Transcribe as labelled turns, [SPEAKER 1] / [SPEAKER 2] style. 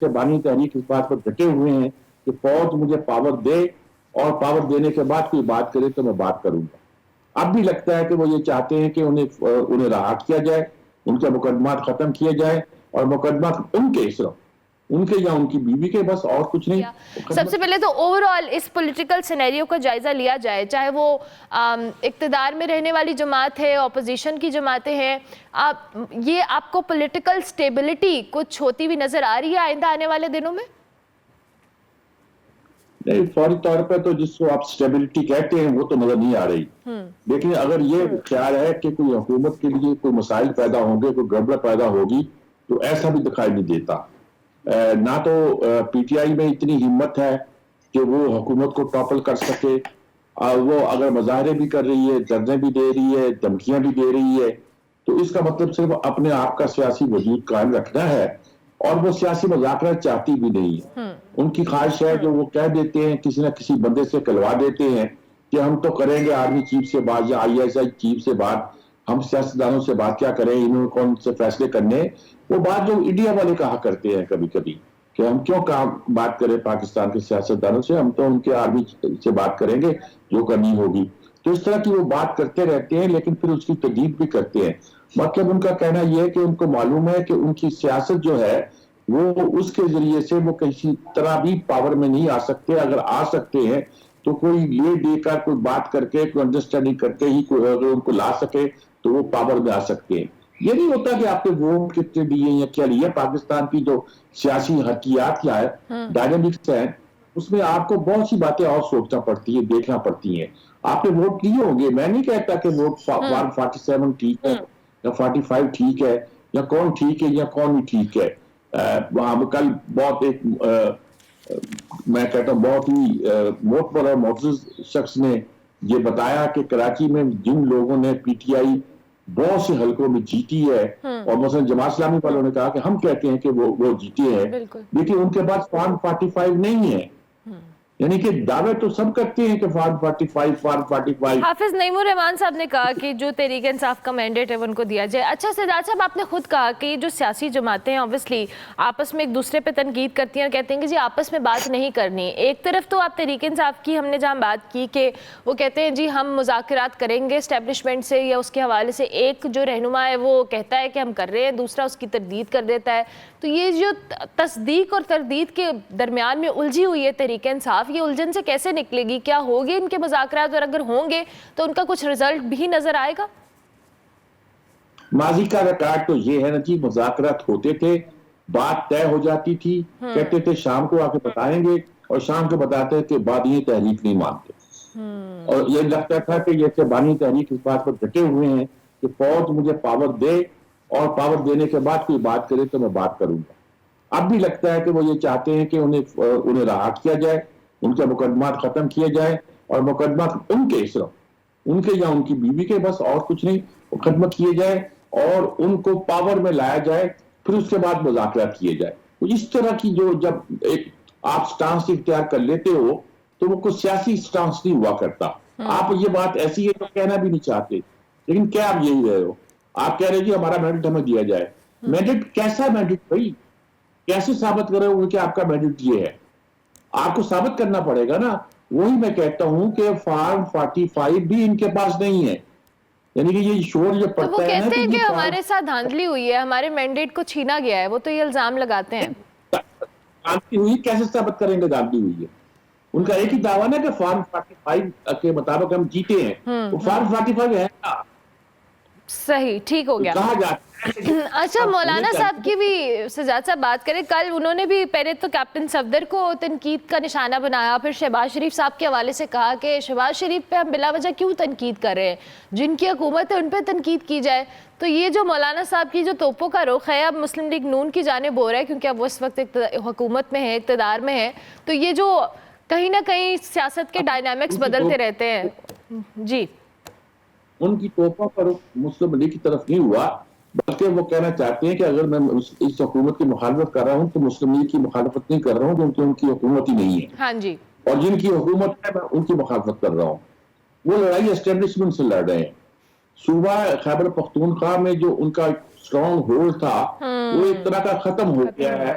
[SPEAKER 1] کے بانی تحریک اس بات پر ڈٹے ہوئے ہیں کہ فوج مجھے پاور دے اور پاور دینے کے بعد کوئی بات کرے تو میں بات کروں گا. اب بھی لگتا ہے کہ وہ یہ چاہتے ہیں کہ انہیں رہا کیا جائے, ان کے مقدمات ختم کیے جائے, اور مقدمات ان کے صرف ان کے یا ان کی بیوی کے, بس اور کچھ نہیں.
[SPEAKER 2] سب سے پہلے تو اوورآل اس پولیٹیکل سینیریو کا جائزہ لیا جائے, چاہے وہ اقتدار میں رہنے والی جماعت ہے, اپوزیشن کی جماعتیں ہیں, یہ آپ کو پولیٹیکل سٹیبلٹی کچھ ہوتی ہوئی نظر آ رہی ہے آئندہ آنے والے دنوں میں؟
[SPEAKER 1] نہیں, فوری طور پہ تو جس کو آپ سٹیبلٹی کہتے ہیں وہ تو نظر نہیں آ رہی. لیکن اگر یہ خیال ہے کہ کوئی حکومت کے لیے کوئی مسائل پیدا ہوں گے, کوئی گڑبڑ پیدا ہوگی, تو ایسا بھی دکھائی نہیں دیتا. نہ تو پی ٹی آئی میں اتنی ہمت ہے کہ وہ حکومت کو ٹاپل کر سکے. وہ اگر مظاہرے بھی کر رہی ہے, دھرنے بھی دے رہی ہے, دھمکیاں بھی دے رہی ہے, تو اس کا مطلب صرف اپنے آپ کا سیاسی وجود قائم رکھنا ہے, اور وہ سیاسی مذاکرات چاہتی بھی نہیں ہے. ان کی خواہش ہے جو وہ کہہ دیتے ہیں, کسی نہ کسی بندے سے کلوا دیتے ہیں کہ ہم تو کریں گے آرمی چیف سے بات یا آئی ایس آئی چیف سے بات, ہم سیاستدانوں سے بات کیا کریں, انہوں نے کون سے فیصلے کرنے. وہ بات جو انڈیا والے کہا کرتے ہیں کبھی کبھی کہ ہم کیوں بات کریں پاکستان کے سیاستدانوں سے, ہم تو ان کے آرمی سے بات کریں گے جو کرنی ہوگی. تو اس طرح کی وہ بات کرتے رہتے ہیں, لیکن پھر اس کی تردید بھی کرتے ہیں. مطلب ان کا کہنا یہ ہے کہ ان کو معلوم ہے کہ ان کی سیاست جو ہے وہ اس کے ذریعے سے وہ کسی طرح بھی پاور میں نہیں آ سکتے. اگر آ سکتے ہیں تو کوئی لے دے کر, کوئی بات کر کے, کوئی انڈرسٹینڈنگ کر کے ہی اگر ان کو لا سکے تو وہ پاور میں آ سکتے ہیں. یہ نہیں ہوتا کہ آپ کے ووٹ کتنے دیے یا کیا لیے. پاکستان کی جو سیاسی حرکیات کیا ہے, ڈائنامکس ہے, اس میں آپ کو بہت سی باتیں اور سوچنا پڑتی ہے, دیکھنا پڑتی ہیں. آپ نے ووٹ لیے ہوں گے, میں نہیں کہتا کہ ووٹ 147 ٹھیک ہے یا 45 ٹھیک ہے, یا کون ٹھیک ہے یا کون نہیں ٹھیک ہے. وہاں کل بہت ایک میں کہتا ہوں بہت ہی موٹبر اور معزز شخص نے یہ بتایا کہ کراچی میں جن لوگوں نے پی ٹی آئی بہت سے حلقوں میں جیتی ہے, اور مثلا جماعت اسلامی والوں نے کہا کہ ہم کہتے ہیں کہ وہ جیتے ہیں, لیکن ان کے پاس فارم 45 نہیں ہے. یعنی کہ دعوے تو سب کرتے ہیں کہ فارم 45.
[SPEAKER 2] حافظ نعیم الرحمان صاحب نے کہا کہ جو تحریک انصاف کا مینڈیٹ ہے وہ ان کو دیا جائے. اچھا سجاد صاحب, آپ نے خود کہا کہ جو سیاسی جماعتیں ہیں اوبویسلی آپس میں ایک دوسرے پہ تنقید کرتی ہیں اور کہتے ہیں کہ جی آپس میں بات نہیں کرنی. ایک طرف تو آپ تحریک انصاف کی ہم نے جہاں بات کی کہ وہ کہتے ہیں جی ہم مذاکرات کریں گے اسٹیبلشمنٹ سے یا اس کے حوالے سے, ایک جو رہنما ہے وہ کہتا ہے کہ ہم کر رہے ہیں, دوسرا اس کی تردید کر دیتا ہے. تو یہ جو تصدیق اور تردید کے درمیان میں الجھی ہوئی ہے تحریک انصاف, یہ الجھن سے کیسے نکلے گی؟ کیا ہوگے ان کے مذاکرات, اور اگر ہوں گے تو ان کا کچھ رزلٹ بھی نظر آئے گا؟
[SPEAKER 1] ماضی کا ریکارڈ تو یہ ہے نا جی, مذاکرات ہوتے تھے, بات طے ہو جاتی تھی, کہتے تھے شام کو آ کے بتائیں گے, اور شام کو بتاتے کہ بانی تحریک نہیں مانتے. اور یہ لگتا تھا کہ یہ بانی تحریک اس بات پر ڈٹے ہوئے ہیں کہ فوج مجھے پاور دے اور پاور دینے کے بعد کوئی بات کرے تو میں بات کروں گا. اب بھی لگتا ہے کہ وہ یہ چاہتے ہیں کہ انہیں رہا کیا جائے, ان کے مقدمات ختم کیے جائیں, اور مقدمات ان کے صرف ان کے یا ان کی بیوی کے, بس اور کچھ نہیں, مقدمت کیے جائے اور ان کو پاور میں لایا جائے, پھر اس کے بعد مذاکرات کیے جائے. اس طرح کی جو جب ایک آپ سٹانس اختیار کر لیتے ہو تو وہ کوئی سیاسی سٹانس نہیں ہوا کرتا. آپ یہ بات ایسی ہے تو کہنا بھی نہیں چاہتے, لیکن کیا آپ یہی رہے ہو. آپ کہہ رہے جی ہمارا مینڈیٹ ہمیں دیا جائے. مینڈیٹ کیسا مینڈیٹ بھائی, کیسے ثابت کرے ہوئے کہ آپ کا مینڈیٹ یہ ہے؟ آپ کو ثابت کرنا پڑے گا نا. وہی میں کہتا ہوں کہ فارم 45 بھی ان کے پاس نہیں ہے. یعنی کہ یہ شور جو
[SPEAKER 2] تو وہ
[SPEAKER 1] پڑتا ہے نا
[SPEAKER 2] کہتے ہیں کہ
[SPEAKER 1] یہ
[SPEAKER 2] ہمارے ساتھ دھاندلی ہوئی ہے, ہمارے مینڈیٹ کو چھینا گیا ہے, وہ تو یہ الزام لگاتے ہیں.
[SPEAKER 1] دھاندلی ہوئی کیسے ثابت کریں گے دھاندلی ہوئی ہے؟ ان کا ایک ہی دعویٰ نا کہ فارم 45 کے مطابق ہم جیتے ہیں. وہ فارم 45 ہے نا.
[SPEAKER 2] صحیح, ٹھیک ہو گیا.
[SPEAKER 1] کہا جاتا
[SPEAKER 2] اچھا مولانا صاحب کی بھی سجاد صاحب بات کریں. کل انہوں نے بھی پہلے تو کیپٹن صفدر کو تنقید کا نشانہ بنایا, پھر شہباز شریف صاحب کے حوالے سے کہا کہ شہباز شریف پہ ہم بلا وجہ کیوں تنقید کر رہے ہیں, جن کی حکومت ہے ان پہ تنقید کی جائے. تو یہ جو مولانا صاحب کی جو توپوں کا رخ ہے اب مسلم لیگ نون کی جانب ہو رہا ہے, کیونکہ اب وہ اس وقت حکومت میں ہے, اقتدار میں ہے, تو یہ جو کہیں نہ کہیں سیاست کے ڈائنامکس بدلتے رہتے ہیں. جی,
[SPEAKER 1] ان کی توپوں پر مسلم لیگ کی طرف نہیں ہوا, بلکہ وہ کہنا چاہتے ہیں کہ اگر میں اس حکومت کی مخالفت کر رہا ہوں تو مسلم لیگ کی مخالفت نہیں کر رہا ہوں, کیونکہ ان کی حکومت ہی نہیں ہے.
[SPEAKER 2] ہاں جی,
[SPEAKER 1] اور جن کی حکومت ہے میں ان کی مخالفت کر رہا ہوں. وہ لڑائی اسٹیبلشمنٹ سے لڑ رہے ہیں. صوبہ خیبر پختونخوا میں جو ان کا اسٹرانگ ہولڈ تھا وہ ایک طرح کا ختم ہو گیا ہے.